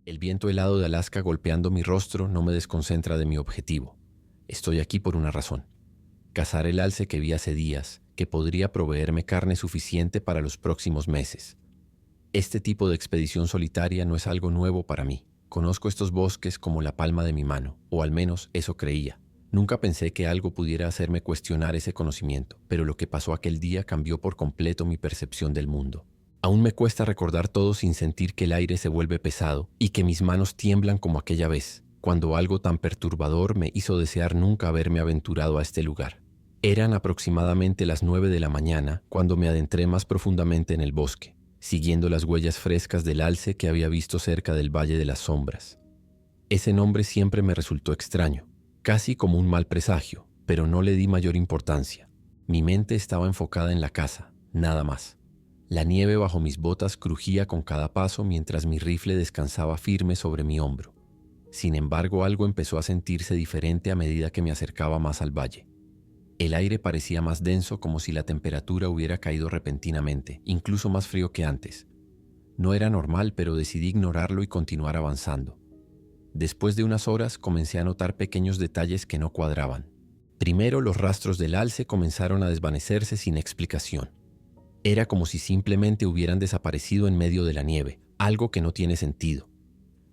El viento helado de Alaska golpeando mi rostro no me desconcentra de mi objetivo. Estoy aquí por una razón: cazar el alce que vi hace días, que podría proveerme carne suficiente para los próximos meses. Este tipo de expedición solitaria no es algo nuevo para mí. Conozco estos bosques como la palma de mi mano, o al menos eso creía. Nunca pensé que algo pudiera hacerme cuestionar ese conocimiento, pero lo que pasó aquel día cambió por completo mi percepción del mundo. Aún me cuesta recordar todo sin sentir que el aire se vuelve pesado y que mis manos tiemblan como aquella vez, cuando algo tan perturbador me hizo desear nunca haberme aventurado a este lugar. Eran aproximadamente las 9 de la mañana cuando me adentré más profundamente en el bosque, siguiendo las huellas frescas del alce que había visto cerca del Valle de las Sombras. Ese nombre siempre me resultó extraño, casi como un mal presagio, pero no le di mayor importancia. Mi mente estaba enfocada en la caza, nada más. La nieve bajo mis botas crujía con cada paso mientras mi rifle descansaba firme sobre mi hombro. Sin embargo, algo empezó a sentirse diferente a medida que me acercaba más al valle. El aire parecía más denso, como si la temperatura hubiera caído repentinamente, incluso más frío que antes. No era normal, pero decidí ignorarlo y continuar avanzando. Después de unas horas comencé a notar pequeños detalles que no cuadraban. Primero, los rastros del alce comenzaron a desvanecerse sin explicación. Era como si simplemente hubieran desaparecido en medio de la nieve, algo que no tiene sentido.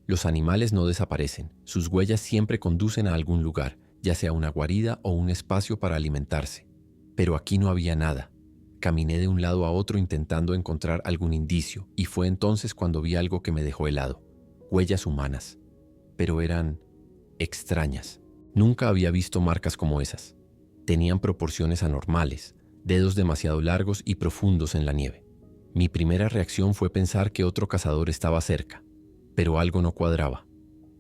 Los animales no desaparecen, sus huellas siempre conducen a algún lugar, ya sea una guarida o un espacio para alimentarse. Pero aquí no había nada. Caminé de un lado a otro intentando encontrar algún indicio, y fue entonces cuando vi algo que me dejó helado: huellas humanas. Pero eran extrañas. Nunca había visto marcas como esas. Tenían proporciones anormales, dedos demasiado largos y profundos en la nieve. Mi primera reacción fue pensar que otro cazador estaba cerca, pero algo no cuadraba.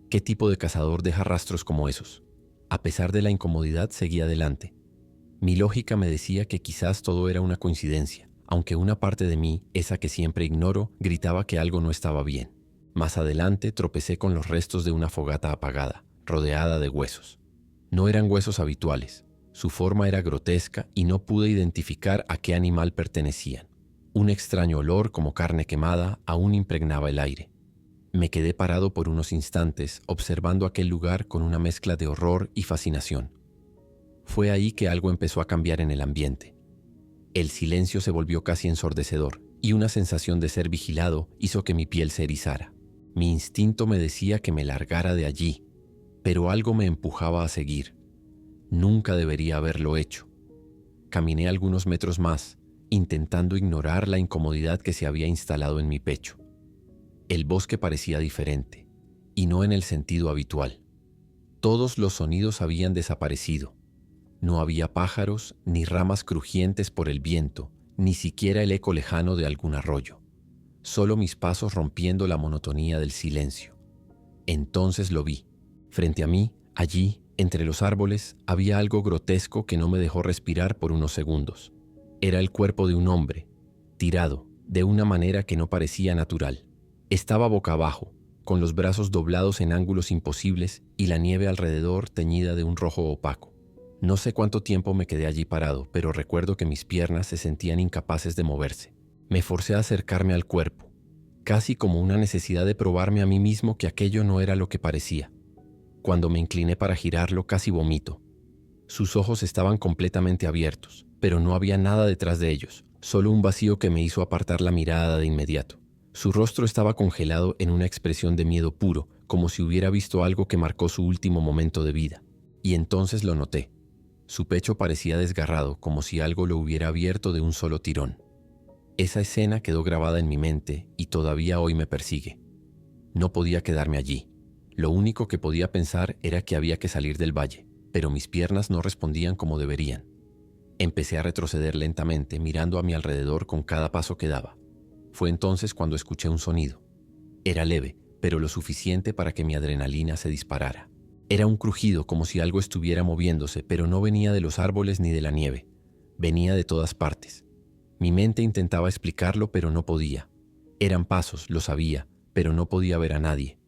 ¿Qué tipo de cazador deja rastros como esos? A pesar de la incomodidad, seguí adelante. Mi lógica me decía que quizás todo era una coincidencia, aunque una parte de mí, esa que siempre ignoro, gritaba que algo no estaba bien. Más adelante tropecé con los restos de una fogata apagada, rodeada de huesos. No eran huesos habituales. Su forma era grotesca y no pude identificar a qué animal pertenecían. Un extraño olor, como carne quemada, aún impregnaba el aire. Me quedé parado por unos instantes, observando aquel lugar con una mezcla de horror y fascinación. Fue ahí que algo empezó a cambiar en el ambiente. El silencio se volvió casi ensordecedor, y una sensación de ser vigilado hizo que mi piel se erizara. Mi instinto me decía que me largara de allí, pero algo me empujaba a seguir. Nunca debería haberlo hecho. Caminé algunos metros más, intentando ignorar la incomodidad que se había instalado en mi pecho. El bosque parecía diferente, y no en el sentido habitual. Todos los sonidos habían desaparecido. No había pájaros, ni ramas crujientes por el viento, ni siquiera el eco lejano de algún arroyo. Solo mis pasos rompiendo la monotonía del silencio. Entonces lo vi. Frente a mí, allí, entre los árboles, había algo grotesco que no me dejó respirar por unos segundos. Era el cuerpo de un hombre, tirado, de una manera que no parecía natural. Estaba boca abajo, con los brazos doblados en ángulos imposibles y la nieve alrededor teñida de un rojo opaco. No sé cuánto tiempo me quedé allí parado, pero recuerdo que mis piernas se sentían incapaces de moverse. Me forcé a acercarme al cuerpo, casi como una necesidad de probarme a mí mismo que aquello no era lo que parecía. Cuando me incliné para girarlo, casi vomito. Sus ojos estaban completamente abiertos, pero no había nada detrás de ellos, solo un vacío que me hizo apartar la mirada de inmediato. Su rostro estaba congelado en una expresión de miedo puro, como si hubiera visto algo que marcó su último momento de vida. Y entonces lo noté. Su pecho parecía desgarrado, como si algo lo hubiera abierto de un solo tirón. Esa escena quedó grabada en mi mente y todavía hoy me persigue. No podía quedarme allí. Lo único que podía pensar era que había que salir del valle, pero mis piernas no respondían como deberían. Empecé a retroceder lentamente, mirando a mi alrededor con cada paso que daba. Fue entonces cuando escuché un sonido. Era leve, pero lo suficiente para que mi adrenalina se disparara. Era un crujido, como si algo estuviera moviéndose, pero no venía de los árboles ni de la nieve. Venía de todas partes. Mi mente intentaba explicarlo, pero no podía. Eran pasos, lo sabía, pero no podía ver a nadie.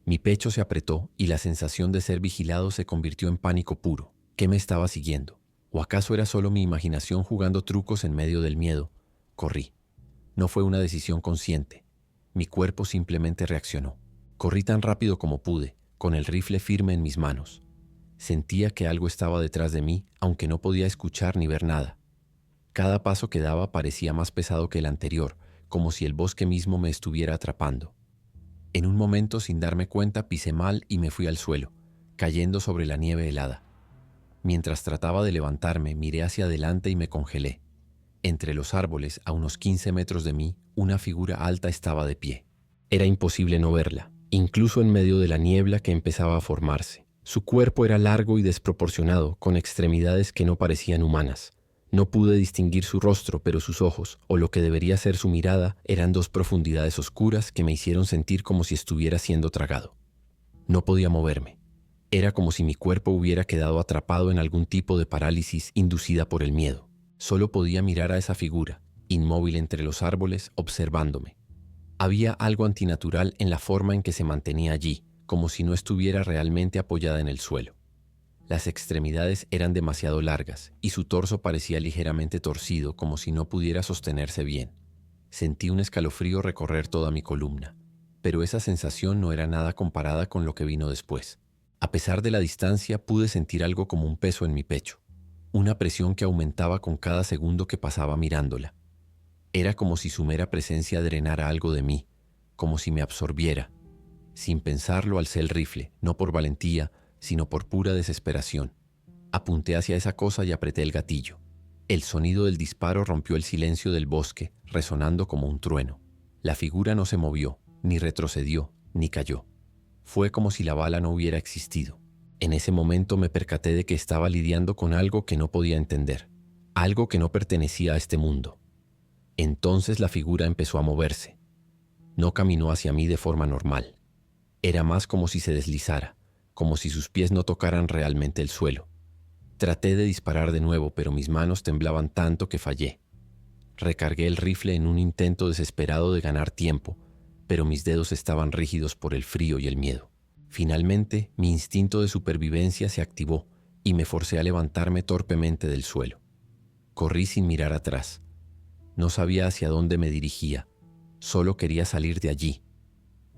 Mi pecho se apretó y la sensación de ser vigilado se convirtió en pánico puro. ¿Qué me estaba siguiendo? ¿O acaso era solo mi imaginación jugando trucos en medio del miedo? Corrí. No fue una decisión consciente. Mi cuerpo simplemente reaccionó. Corrí tan rápido como pude, con el rifle firme en mis manos. Sentía que algo estaba detrás de mí, aunque no podía escuchar ni ver nada. Cada paso que daba parecía más pesado que el anterior, como si el bosque mismo me estuviera atrapando. En un momento, sin darme cuenta, pisé mal y me fui al suelo, cayendo sobre la nieve helada. Mientras trataba de levantarme, miré hacia adelante y me congelé. Entre los árboles, a unos 15 metros de mí, una figura alta estaba de pie. Era imposible no verla, incluso en medio de la niebla que empezaba a formarse. Su cuerpo era largo y desproporcionado, con extremidades que no parecían humanas. No pude distinguir su rostro, pero sus ojos, o lo que debería ser su mirada, eran dos profundidades oscuras que me hicieron sentir como si estuviera siendo tragado. No podía moverme. Era como si mi cuerpo hubiera quedado atrapado en algún tipo de parálisis inducida por el miedo. Solo podía mirar a esa figura, inmóvil entre los árboles, observándome. Había algo antinatural en la forma en que se mantenía allí, como si no estuviera realmente apoyada en el suelo. Las extremidades eran demasiado largas y su torso parecía ligeramente torcido, como si no pudiera sostenerse bien. Sentí un escalofrío recorrer toda mi columna, pero esa sensación no era nada comparada con lo que vino después. A pesar de la distancia, pude sentir algo como un peso en mi pecho, una presión que aumentaba con cada segundo que pasaba mirándola. Era como si su mera presencia drenara algo de mí, como si me absorbiera. Sin pensarlo, alcé el rifle, no por valentía, sino por pura desesperación. Apunté hacia esa cosa y apreté el gatillo. El sonido del disparo rompió el silencio del bosque, resonando como un trueno. La figura no se movió, ni retrocedió, ni cayó. Fue como si la bala no hubiera existido. En ese momento me percaté de que estaba lidiando con algo que no podía entender, algo que no pertenecía a este mundo. Entonces la figura empezó a moverse. No caminó hacia mí de forma normal. Era más como si se deslizara, como si sus pies no tocaran realmente el suelo. Traté de disparar de nuevo, pero mis manos temblaban tanto que fallé. Recargué el rifle en un intento desesperado de ganar tiempo, pero mis dedos estaban rígidos por el frío y el miedo. Finalmente, mi instinto de supervivencia se activó y me forcé a levantarme torpemente del suelo. Corrí sin mirar atrás. No sabía hacia dónde me dirigía, solo quería salir de allí.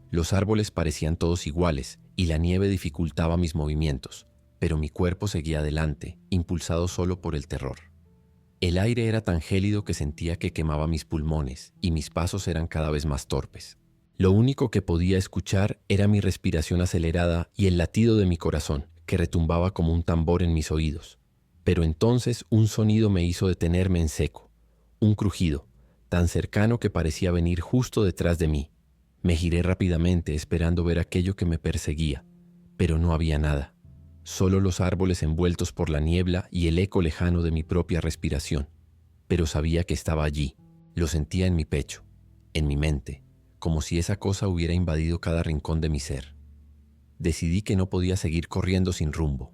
Los árboles parecían todos iguales y la nieve dificultaba mis movimientos, pero mi cuerpo seguía adelante, impulsado solo por el terror. El aire era tan gélido que sentía que quemaba mis pulmones y mis pasos eran cada vez más torpes. Lo único que podía escuchar era mi respiración acelerada y el latido de mi corazón, que retumbaba como un tambor en mis oídos. Pero entonces un sonido me hizo detenerme en seco, un crujido, tan cercano que parecía venir justo detrás de mí. Me giré rápidamente esperando ver aquello que me perseguía, pero no había nada. Solo los árboles envueltos por la niebla y el eco lejano de mi propia respiración. Pero sabía que estaba allí, lo sentía en mi pecho, en mi mente, como si esa cosa hubiera invadido cada rincón de mi ser. Decidí que no podía seguir corriendo sin rumbo.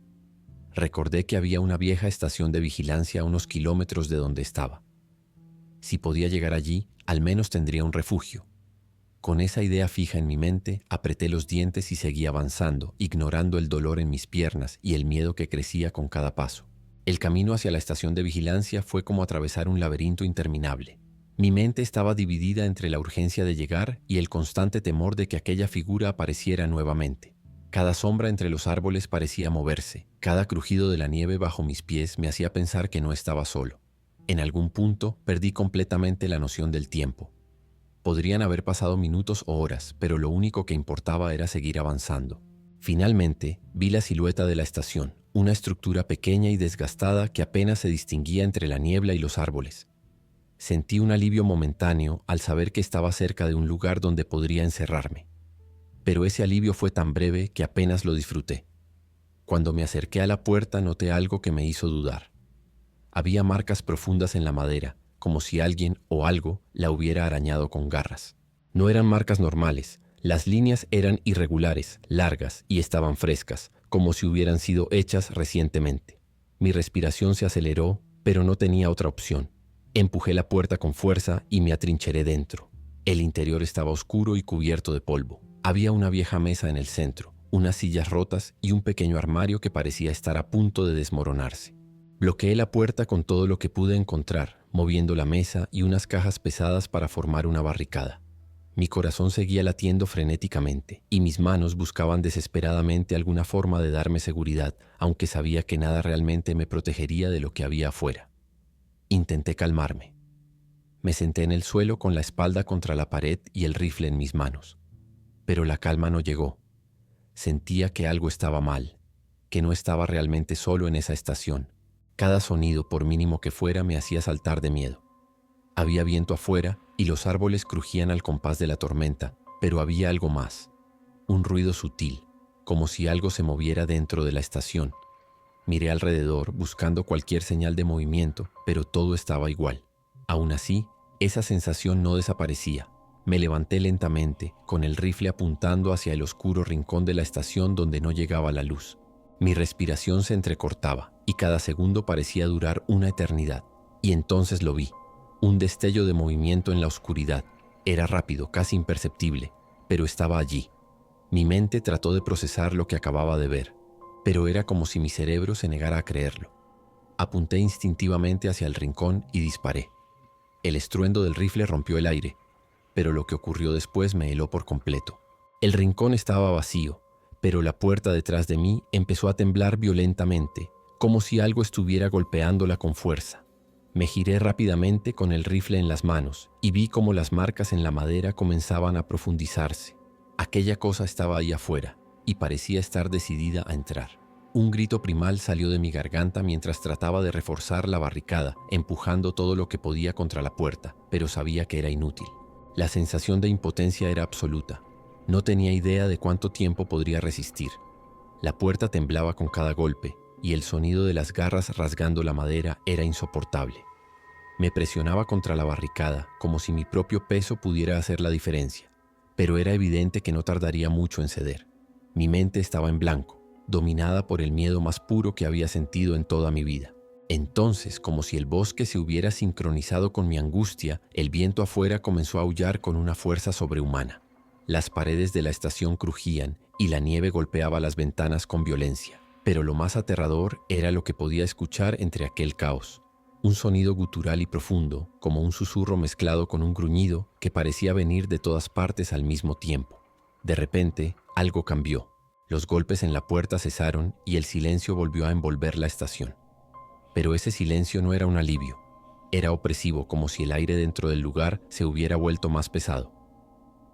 Recordé que había una vieja estación de vigilancia a unos kilómetros de donde estaba. Si podía llegar allí, al menos tendría un refugio. Con esa idea fija en mi mente, apreté los dientes y seguí avanzando, ignorando el dolor en mis piernas y el miedo que crecía con cada paso. El camino hacia la estación de vigilancia fue como atravesar un laberinto interminable. Mi mente estaba dividida entre la urgencia de llegar y el constante temor de que aquella figura apareciera nuevamente. Cada sombra entre los árboles parecía moverse. Cada crujido de la nieve bajo mis pies me hacía pensar que no estaba solo. En algún punto perdí completamente la noción del tiempo. Podrían haber pasado minutos o horas, pero lo único que importaba era seguir avanzando. Finalmente, vi la silueta de la estación, una estructura pequeña y desgastada que apenas se distinguía entre la niebla y los árboles. Sentí un alivio momentáneo al saber que estaba cerca de un lugar donde podría encerrarme. Pero ese alivio fue tan breve que apenas lo disfruté. Cuando me acerqué a la puerta noté algo que me hizo dudar. Había marcas profundas en la madera, como si alguien o algo la hubiera arañado con garras. No eran marcas normales, las líneas eran irregulares, largas y estaban frescas, como si hubieran sido hechas recientemente. Mi respiración se aceleró, pero no tenía otra opción. Empujé la puerta con fuerza y me atrincheré dentro. El interior estaba oscuro y cubierto de polvo. Había una vieja mesa en el centro, unas sillas rotas y un pequeño armario que parecía estar a punto de desmoronarse. Bloqueé la puerta con todo lo que pude encontrar, moviendo la mesa y unas cajas pesadas para formar una barricada. Mi corazón seguía latiendo frenéticamente y mis manos buscaban desesperadamente alguna forma de darme seguridad, aunque sabía que nada realmente me protegería de lo que había afuera. Intenté calmarme. Me senté en el suelo con la espalda contra la pared y el rifle en mis manos. Pero la calma no llegó. Sentía que algo estaba mal, que no estaba realmente solo en esa estación. Cada sonido, por mínimo que fuera, me hacía saltar de miedo. Había viento afuera y los árboles crujían al compás de la tormenta, pero había algo más. Un ruido sutil, como si algo se moviera dentro de la estación. Miré alrededor buscando cualquier señal de movimiento, pero todo estaba igual. Aún así, esa sensación no desaparecía. Me levanté lentamente, con el rifle apuntando hacia el oscuro rincón de la estación donde no llegaba la luz. Mi respiración se entrecortaba y cada segundo parecía durar una eternidad. Y entonces lo vi. Un destello de movimiento en la oscuridad. Era rápido, casi imperceptible, pero estaba allí. Mi mente trató de procesar lo que acababa de ver, pero era como si mi cerebro se negara a creerlo. Apunté instintivamente hacia el rincón y disparé. El estruendo del rifle rompió el aire, pero lo que ocurrió después me heló por completo. El rincón estaba vacío, pero la puerta detrás de mí empezó a temblar violentamente, como si algo estuviera golpeándola con fuerza. Me giré rápidamente con el rifle en las manos y vi cómo las marcas en la madera comenzaban a profundizarse. Aquella cosa estaba ahí afuera y parecía estar decidida a entrar. Un grito primal salió de mi garganta mientras trataba de reforzar la barricada, empujando todo lo que podía contra la puerta, pero sabía que era inútil. La sensación de impotencia era absoluta. No tenía idea de cuánto tiempo podría resistir. La puerta temblaba con cada golpe y el sonido de las garras rasgando la madera era insoportable. Me presionaba contra la barricada como si mi propio peso pudiera hacer la diferencia, pero era evidente que no tardaría mucho en ceder. Mi mente estaba en blanco, dominada por el miedo más puro que había sentido en toda mi vida. Entonces, como si el bosque se hubiera sincronizado con mi angustia, el viento afuera comenzó a aullar con una fuerza sobrehumana. Las paredes de la estación crujían y la nieve golpeaba las ventanas con violencia. Pero lo más aterrador era lo que podía escuchar entre aquel caos. Un sonido gutural y profundo, como un susurro mezclado con un gruñido que parecía venir de todas partes al mismo tiempo. De repente, algo cambió. Los golpes en la puerta cesaron y el silencio volvió a envolver la estación. Pero ese silencio no era un alivio. Era opresivo, como si el aire dentro del lugar se hubiera vuelto más pesado.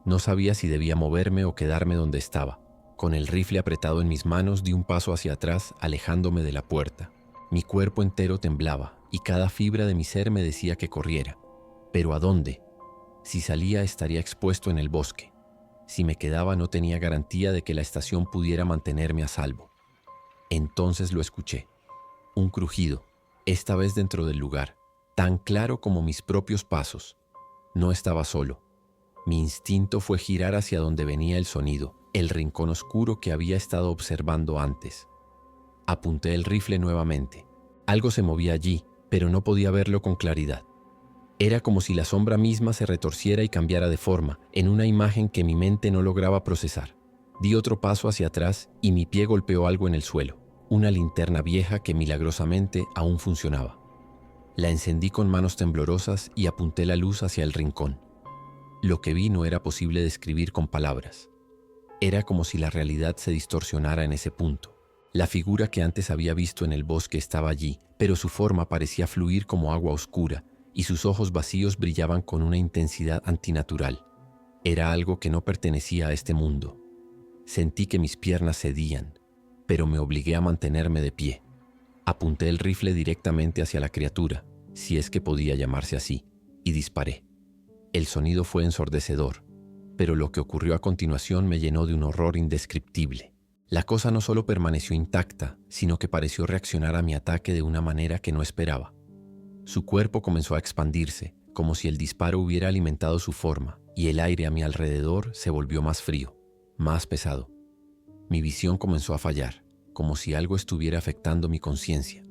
No sabía si debía moverme o quedarme donde estaba. Con el rifle apretado en mis manos di un paso hacia atrás, alejándome de la puerta. Mi cuerpo entero temblaba y cada fibra de mi ser me decía que corriera. ¿Pero a dónde? Si salía estaría expuesto en el bosque. Si me quedaba no tenía garantía de que la estación pudiera mantenerme a salvo. Entonces lo escuché. Un crujido, esta vez dentro del lugar, tan claro como mis propios pasos. No estaba solo. Mi instinto fue girar hacia donde venía el sonido, el rincón oscuro que había estado observando antes. Apunté el rifle nuevamente. Algo se movía allí, pero no podía verlo con claridad. Era como si la sombra misma se retorciera y cambiara de forma, en una imagen que mi mente no lograba procesar. Di otro paso hacia atrás y mi pie golpeó algo en el suelo, una linterna vieja que milagrosamente aún funcionaba. La encendí con manos temblorosas y apunté la luz hacia el rincón. Lo que vi no era posible describir con palabras. Era como si la realidad se distorsionara en ese punto. La figura que antes había visto en el bosque estaba allí, pero su forma parecía fluir como agua oscura y sus ojos vacíos brillaban con una intensidad antinatural. Era algo que no pertenecía a este mundo. Sentí que mis piernas cedían, pero me obligué a mantenerme de pie. Apunté el rifle directamente hacia la criatura, si es que podía llamarse así, y disparé. El sonido fue ensordecedor, pero lo que ocurrió a continuación me llenó de un horror indescriptible. La cosa no solo permaneció intacta, sino que pareció reaccionar a mi ataque de una manera que no esperaba. Su cuerpo comenzó a expandirse, como si el disparo hubiera alimentado su forma, y el aire a mi alrededor se volvió más frío, más pesado. Mi visión comenzó a fallar, como si algo estuviera afectando mi conciencia.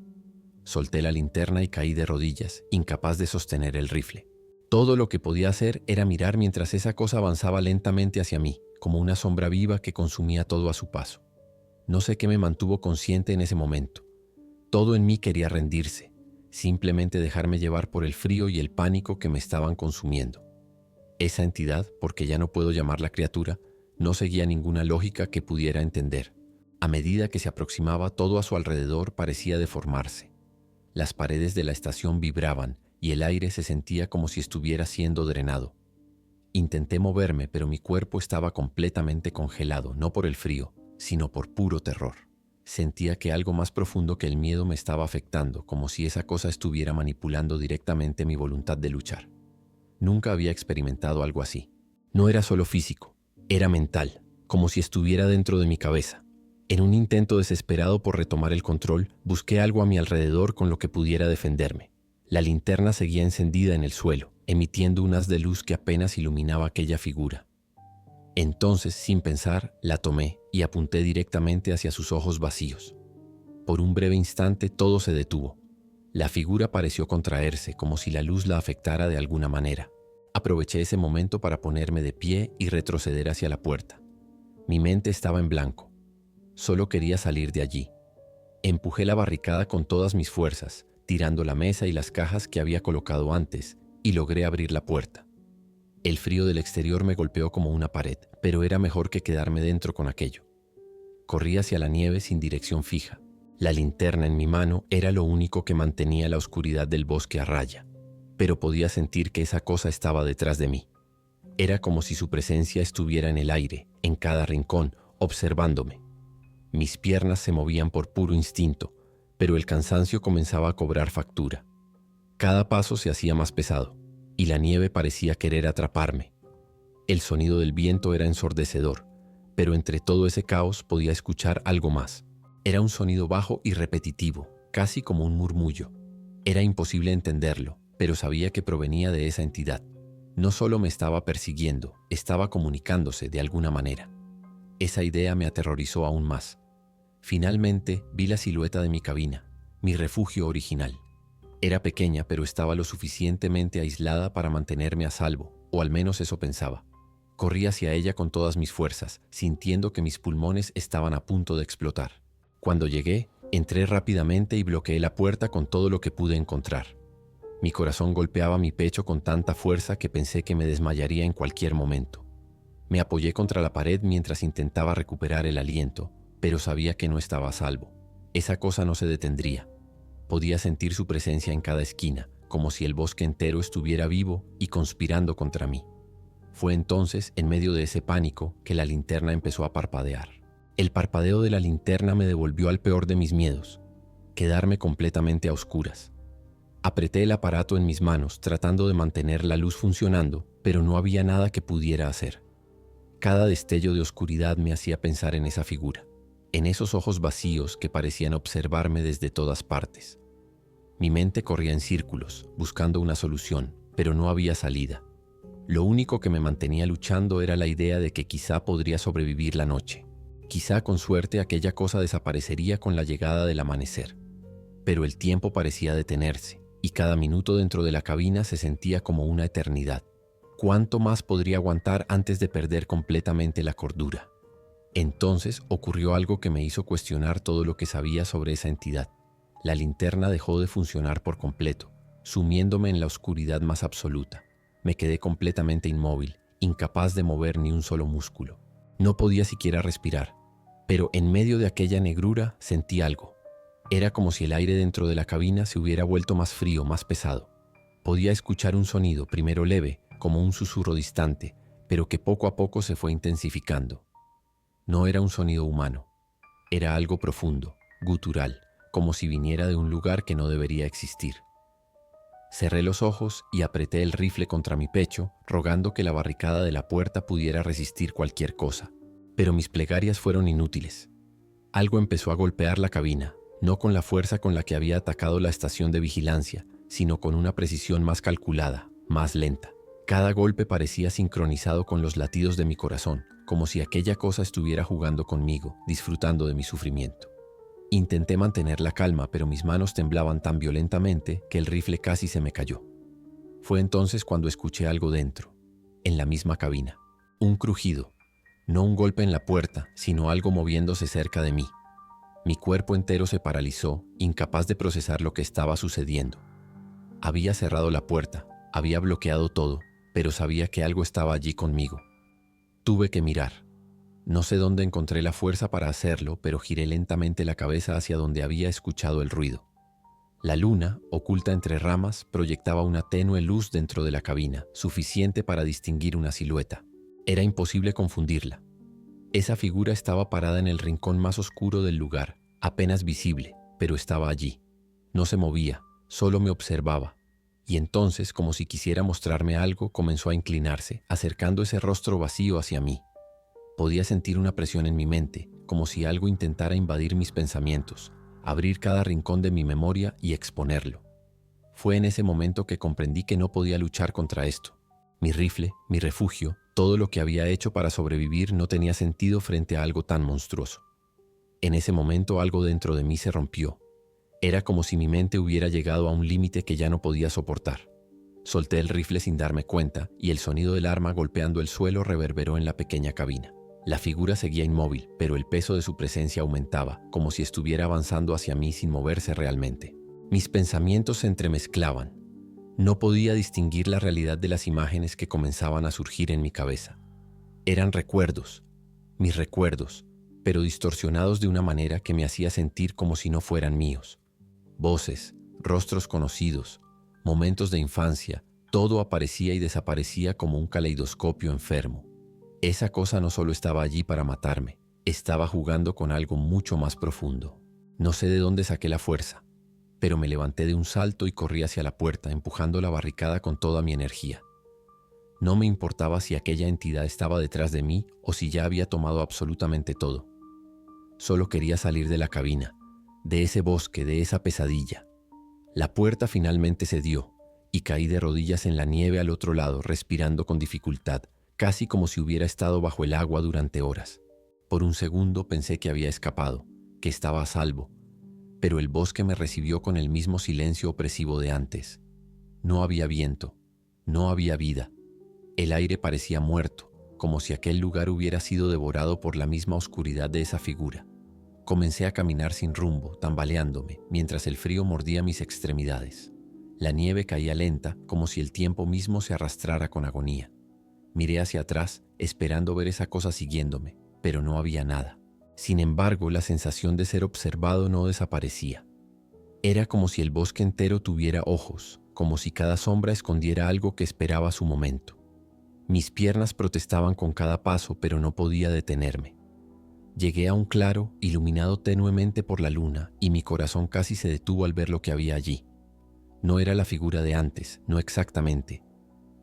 Solté la linterna y caí de rodillas, incapaz de sostener el rifle. Todo lo que podía hacer era mirar mientras esa cosa avanzaba lentamente hacia mí, como una sombra viva que consumía todo a su paso. No sé qué me mantuvo consciente en ese momento. Todo en mí quería rendirse, simplemente dejarme llevar por el frío y el pánico que me estaban consumiendo. Esa entidad, porque ya no puedo llamarla criatura, no seguía ninguna lógica que pudiera entender. A medida que se aproximaba, todo a su alrededor parecía deformarse. Las paredes de la estación vibraban y el aire se sentía como si estuviera siendo drenado. Intenté moverme, pero mi cuerpo estaba completamente congelado, no por el frío, sino por puro terror. Sentía que algo más profundo que el miedo me estaba afectando, como si esa cosa estuviera manipulando directamente mi voluntad de luchar. Nunca había experimentado algo así. No era solo físico, era mental, como si estuviera dentro de mi cabeza. En un intento desesperado por retomar el control, busqué algo a mi alrededor con lo que pudiera defenderme. La linterna seguía encendida en el suelo, emitiendo un haz de luz que apenas iluminaba aquella figura. Entonces, sin pensar, la tomé y apunté directamente hacia sus ojos vacíos. Por un breve instante todo se detuvo. La figura pareció contraerse, como si la luz la afectara de alguna manera. Aproveché ese momento para ponerme de pie y retroceder hacia la puerta. Mi mente estaba en blanco. Solo quería salir de allí. Empujé la barricada con todas mis fuerzas, tirando la mesa y las cajas que había colocado antes, y logré abrir la puerta. El frío del exterior me golpeó como una pared, pero era mejor que quedarme dentro con aquello. Corrí hacia la nieve sin dirección fija. La linterna en mi mano era lo único que mantenía la oscuridad del bosque a raya, pero podía sentir que esa cosa estaba detrás de mí. Era como si su presencia estuviera en el aire, en cada rincón, observándome. Mis piernas se movían por puro instinto, pero el cansancio comenzaba a cobrar factura. Cada paso se hacía más pesado, y la nieve parecía querer atraparme. El sonido del viento era ensordecedor, pero entre todo ese caos podía escuchar algo más. Era un sonido bajo y repetitivo, casi como un murmullo. Era imposible entenderlo, pero sabía que provenía de esa entidad. No solo me estaba persiguiendo, estaba comunicándose de alguna manera. Esa idea me aterrorizó aún más. Finalmente vi la silueta de mi cabina, mi refugio original. Era pequeña, pero estaba lo suficientemente aislada para mantenerme a salvo, o al menos eso pensaba. Corrí hacia ella con todas mis fuerzas, sintiendo que mis pulmones estaban a punto de explotar. Cuando llegué, entré rápidamente y bloqueé la puerta con todo lo que pude encontrar. Mi corazón golpeaba mi pecho con tanta fuerza que pensé que me desmayaría en cualquier momento. Me apoyé contra la pared mientras intentaba recuperar el aliento, pero sabía que no estaba a salvo. Esa cosa no se detendría. Podía sentir su presencia en cada esquina, como si el bosque entero estuviera vivo y conspirando contra mí. Fue entonces, en medio de ese pánico, que la linterna empezó a parpadear. El parpadeo de la linterna me devolvió al peor de mis miedos, quedarme completamente a oscuras. Apreté el aparato en mis manos, tratando de mantener la luz funcionando, pero no había nada que pudiera hacer. Cada destello de oscuridad me hacía pensar en esa figura, en esos ojos vacíos que parecían observarme desde todas partes. Mi mente corría en círculos, buscando una solución, pero no había salida. Lo único que me mantenía luchando era la idea de que quizá podría sobrevivir la noche. Quizá con suerte aquella cosa desaparecería con la llegada del amanecer. Pero el tiempo parecía detenerse, y cada minuto dentro de la cabina se sentía como una eternidad. ¿Cuánto más podría aguantar antes de perder completamente la cordura? Entonces ocurrió algo que me hizo cuestionar todo lo que sabía sobre esa entidad. La linterna dejó de funcionar por completo, sumiéndome en la oscuridad más absoluta. Me quedé completamente inmóvil, incapaz de mover ni un solo músculo. No podía siquiera respirar, pero en medio de aquella negrura sentí algo. Era como si el aire dentro de la cabina se hubiera vuelto más frío, más pesado. Podía escuchar un sonido, primero leve, como un susurro distante, pero que poco a poco se fue intensificando. No era un sonido humano, era algo profundo, gutural, como si viniera de un lugar que no debería existir. Cerré los ojos y apreté el rifle contra mi pecho, rogando que la barricada de la puerta pudiera resistir cualquier cosa. Pero mis plegarias fueron inútiles. Algo empezó a golpear la cabina, no con la fuerza con la que había atacado la estación de vigilancia, sino con una precisión más calculada, más lenta. Cada golpe parecía sincronizado con los latidos de mi corazón, como si aquella cosa estuviera jugando conmigo, disfrutando de mi sufrimiento. Intenté mantener la calma, pero mis manos temblaban tan violentamente que el rifle casi se me cayó. Fue entonces cuando escuché algo dentro, en la misma cabina. Un crujido, no un golpe en la puerta, sino algo moviéndose cerca de mí. Mi cuerpo entero se paralizó, incapaz de procesar lo que estaba sucediendo. Había cerrado la puerta, había bloqueado todo, pero sabía que algo estaba allí conmigo. Tuve que mirar. No sé dónde encontré la fuerza para hacerlo, pero giré lentamente la cabeza hacia donde había escuchado el ruido. La luna, oculta entre ramas, proyectaba una tenue luz dentro de la cabina, suficiente para distinguir una silueta. Era imposible confundirla. Esa figura estaba parada en el rincón más oscuro del lugar, apenas visible, pero estaba allí. No se movía, solo me observaba. Y entonces, como si quisiera mostrarme algo, comenzó a inclinarse, acercando ese rostro vacío hacia mí. Podía sentir una presión en mi mente, como si algo intentara invadir mis pensamientos, abrir cada rincón de mi memoria y exponerlo. Fue en ese momento que comprendí que no podía luchar contra esto. Mi rifle, mi refugio, todo lo que había hecho para sobrevivir no tenía sentido frente a algo tan monstruoso. En ese momento algo dentro de mí se rompió. Era como si mi mente hubiera llegado a un límite que ya no podía soportar. Solté el rifle sin darme cuenta y el sonido del arma golpeando el suelo reverberó en la pequeña cabina. La figura seguía inmóvil, pero el peso de su presencia aumentaba, como si estuviera avanzando hacia mí sin moverse realmente. Mis pensamientos se entremezclaban. No podía distinguir la realidad de las imágenes que comenzaban a surgir en mi cabeza. Eran recuerdos, mis recuerdos, pero distorsionados de una manera que me hacía sentir como si no fueran míos. Voces, rostros conocidos, momentos de infancia, todo aparecía y desaparecía como un caleidoscopio enfermo. Esa cosa no solo estaba allí para matarme, estaba jugando con algo mucho más profundo. No sé de dónde saqué la fuerza, pero me levanté de un salto y corrí hacia la puerta, empujando la barricada con toda mi energía. No me importaba si aquella entidad estaba detrás de mí o si ya había tomado absolutamente todo. Solo quería salir de la cabina, de ese bosque, de esa pesadilla. La puerta finalmente cedió y caí de rodillas en la nieve al otro lado, respirando con dificultad, casi como si hubiera estado bajo el agua durante horas. Por un segundo pensé que había escapado, que estaba a salvo, pero el bosque me recibió con el mismo silencio opresivo de antes. No había viento, no había vida. El aire parecía muerto, como si aquel lugar hubiera sido devorado por la misma oscuridad de esa figura. Comencé a caminar sin rumbo, tambaleándome, mientras el frío mordía mis extremidades. La nieve caía lenta, como si el tiempo mismo se arrastrara con agonía. Miré hacia atrás, esperando ver esa cosa siguiéndome, pero no había nada. Sin embargo, la sensación de ser observado no desaparecía. Era como si el bosque entero tuviera ojos, como si cada sombra escondiera algo que esperaba su momento. Mis piernas protestaban con cada paso, pero no podía detenerme. Llegué a un claro, iluminado tenuemente por la luna, y mi corazón casi se detuvo al ver lo que había allí. No era la figura de antes, no exactamente.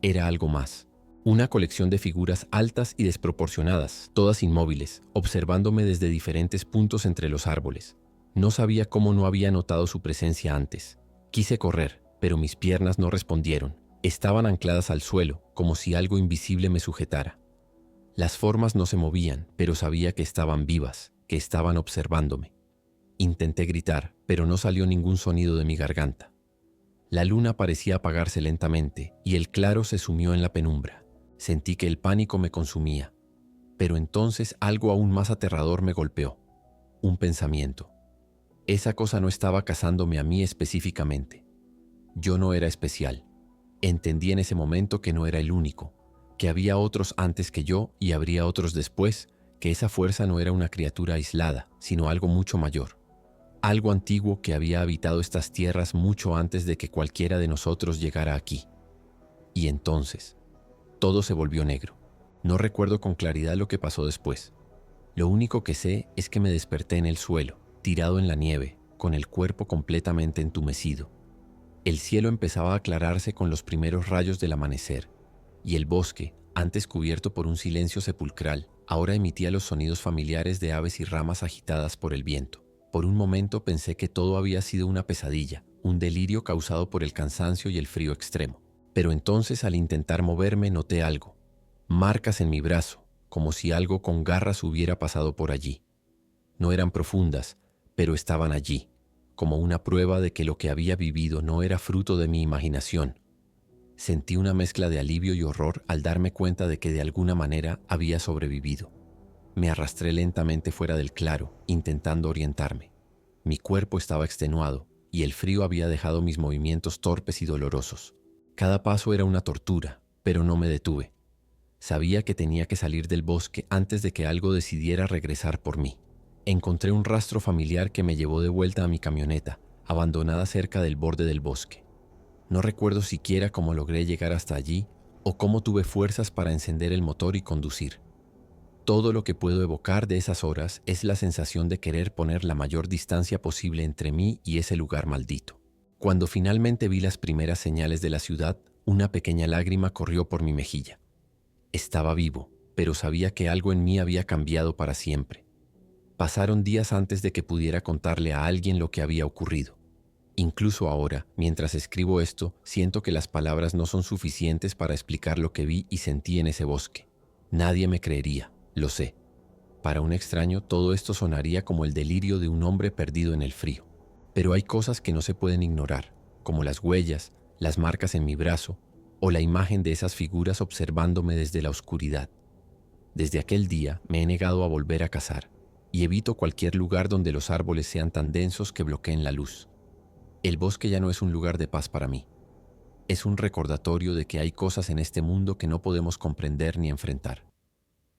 Era algo más. Una colección de figuras altas y desproporcionadas, todas inmóviles, observándome desde diferentes puntos entre los árboles. No sabía cómo no había notado su presencia antes. Quise correr, pero mis piernas no respondieron. Estaban ancladas al suelo, como si algo invisible me sujetara. Las formas no se movían, pero sabía que estaban vivas, que estaban observándome. Intenté gritar, pero no salió ningún sonido de mi garganta. La luna parecía apagarse lentamente y el claro se sumió en la penumbra. Sentí que el pánico me consumía, pero entonces algo aún más aterrador me golpeó. Un pensamiento. Esa cosa no estaba cazándome a mí específicamente. Yo no era especial. Entendí en ese momento que no era el único, que había otros antes que yo y habría otros después, que esa fuerza no era una criatura aislada, sino algo mucho mayor. Algo antiguo que había habitado estas tierras mucho antes de que cualquiera de nosotros llegara aquí. Y entonces, todo se volvió negro. No recuerdo con claridad lo que pasó después. Lo único que sé es que me desperté en el suelo, tirado en la nieve, con el cuerpo completamente entumecido. El cielo empezaba a aclararse con los primeros rayos del amanecer, y el bosque, antes cubierto por un silencio sepulcral, ahora emitía los sonidos familiares de aves y ramas agitadas por el viento. Por un momento pensé que todo había sido una pesadilla, un delirio causado por el cansancio y el frío extremo. Pero entonces, al intentar moverme, noté algo. Marcas en mi brazo, como si algo con garras hubiera pasado por allí. No eran profundas, pero estaban allí, como una prueba de que lo que había vivido no era fruto de mi imaginación. Sentí una mezcla de alivio y horror al darme cuenta de que de alguna manera había sobrevivido. Me arrastré lentamente fuera del claro, intentando orientarme. Mi cuerpo estaba extenuado y el frío había dejado mis movimientos torpes y dolorosos. Cada paso era una tortura, pero no me detuve. Sabía que tenía que salir del bosque antes de que algo decidiera regresar por mí. Encontré un rastro familiar que me llevó de vuelta a mi camioneta, abandonada cerca del borde del bosque. No recuerdo siquiera cómo logré llegar hasta allí o cómo tuve fuerzas para encender el motor y conducir. Todo lo que puedo evocar de esas horas es la sensación de querer poner la mayor distancia posible entre mí y ese lugar maldito. Cuando finalmente vi las primeras señales de la ciudad, una pequeña lágrima corrió por mi mejilla. Estaba vivo, pero sabía que algo en mí había cambiado para siempre. Pasaron días antes de que pudiera contarle a alguien lo que había ocurrido. Incluso ahora, mientras escribo esto, siento que las palabras no son suficientes para explicar lo que vi y sentí en ese bosque. Nadie me creería, lo sé. Para un extraño, todo esto sonaría como el delirio de un hombre perdido en el frío. Pero hay cosas que no se pueden ignorar, como las huellas, las marcas en mi brazo, o la imagen de esas figuras observándome desde la oscuridad. Desde aquel día me he negado a volver a cazar, y evito cualquier lugar donde los árboles sean tan densos que bloqueen la luz. El bosque ya no es un lugar de paz para mí. Es un recordatorio de que hay cosas en este mundo que no podemos comprender ni enfrentar.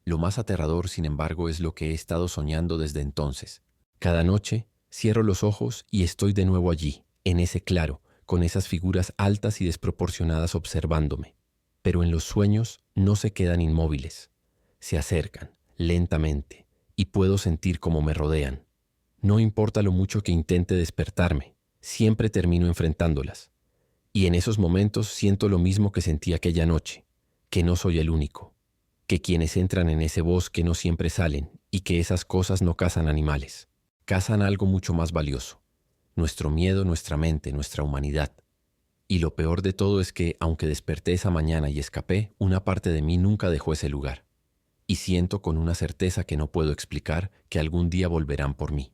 Lo más aterrador, sin embargo, es lo que he estado soñando desde entonces. Cada noche cierro los ojos y estoy de nuevo allí, en ese claro, con esas figuras altas y desproporcionadas observándome. Pero en los sueños no se quedan inmóviles. Se acercan, lentamente, y puedo sentir cómo me rodean. No importa lo mucho que intente despertarme, siempre termino enfrentándolas. Y en esos momentos siento lo mismo que sentí aquella noche, que no soy el único, que quienes entran en ese bosque no siempre salen y que esas cosas no cazan animales, cazan algo mucho más valioso. Nuestro miedo, nuestra mente, nuestra humanidad. Y lo peor de todo es que, aunque desperté esa mañana y escapé, una parte de mí nunca dejó ese lugar. Y siento con una certeza que no puedo explicar que algún día volverán por mí.